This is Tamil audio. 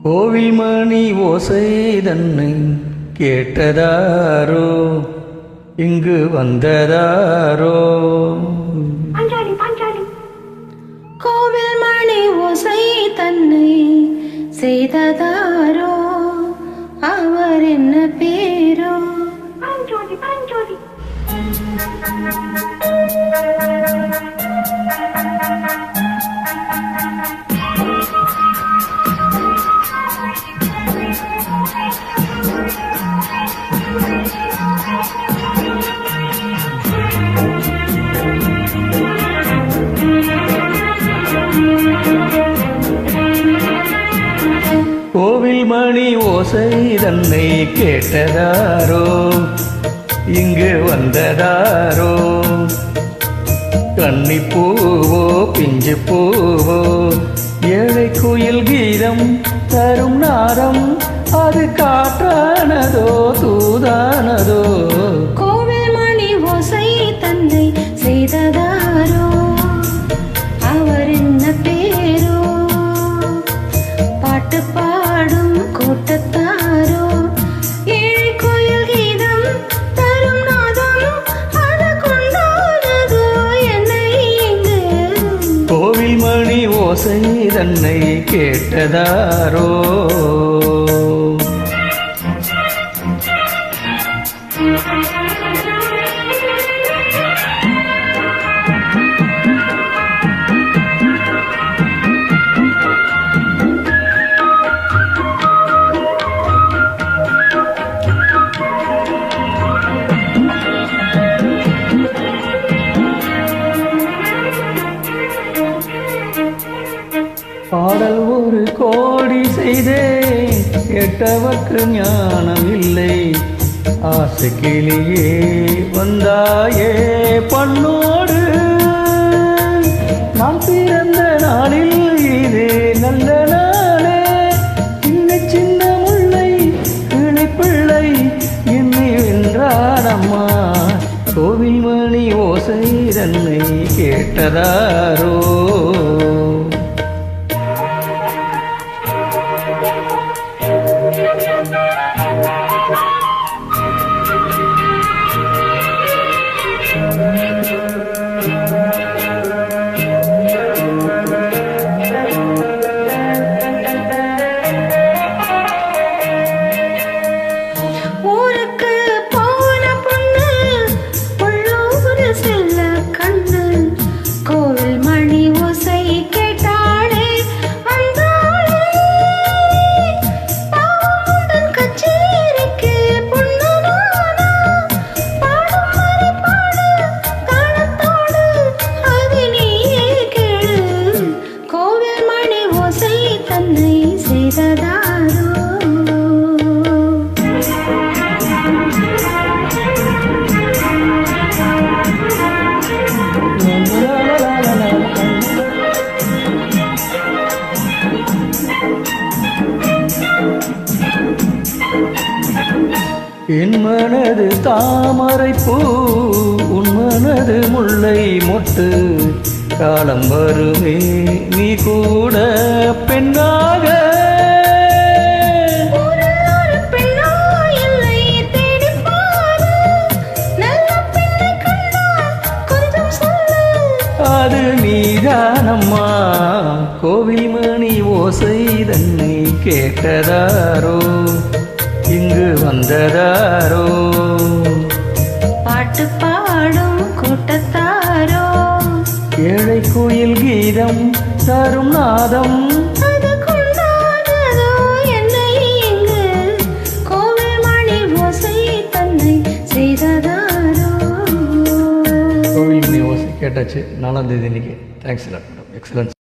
கோவில் மணி ஓசை தன்னை கேட்டதாரோ, இங்கு வந்ததாரோ. கோவில் மணி ஓசை தன்னை செய்ததாரோ, அவர் என்ன பேரோ? கோவில் மணி ஓசை தன்னை கேட்டதாரோ, இங்கு வந்ததாரோ. கன்னி பூவோ பிஞ்சு பூவோ, ஏழை குயில் கீதம் தரும் நாதம், அது காற்றானதோ தூதானதோ. கோவில் மணி ஓசை தன்னை செய்ததாரோ, அவர் என்ன பேரோ? பாட்டு பாடும் கூட்டத்தாரோ, ஏழை கோயில் கீதம் தரும் நாதம், அது கொண்டானதோ என்னை இங்கு. கோவில் மணி ஓசை தன்னை கேட்டதாரோ. பாடல் ஒரு கோடி செய்தேன், கேட்டவர்க்கு ஞானம் இல்லை. ஆசை கிளியே வந்தாயே பண்ணோடு, நான் பிறந்த நாளில் இது நல்ல நாளே. சின்ன சின்ன முல்லை கிளிப்பிள்ளை என்னை வென்றாடம்மா. கோவில் மணி ஓசை தன்னை கேட்டதாரோ. ஊருக்கு போன பொண்ணு உள்ளூர் செல்ல கண்ணு, கோவில் மணி ஓசை கேட்டாளே வந்தாளே. பாவமுடன் கச்சேரிக்கு பொண்ணு நானா, பாடும் வரை பாடு தாளத்தோடு, அது நீயே கேளு. கோவில் மணி ஓசை தன்னை செய்ததாரோ. என் மனது தாமரை பூ, உன் மனது முல்லை மொட்டு. காலம் வருமே நீ கூட பெண்ணாக. அது நீதானம்மா. கோவில் மணி ஓசை தன்னை கேட்டதாரோ, இங்கு வந்ததாரோ. பாட்டு பாடும் கூட்டத்தாரோ, ஏழை கோயில் கீதம் தரும் நாதம், அது கொண்டானதோ என்னை இங்கு. கோவில் மணி ஓசை தன்னை செய்ததாரோ. கோவில் மணி ஓசை கேட்டாச்சு. 4ஆம் தேதி இன்னைக்கு. Thanks madam. எக்ஸலன்ஸ்.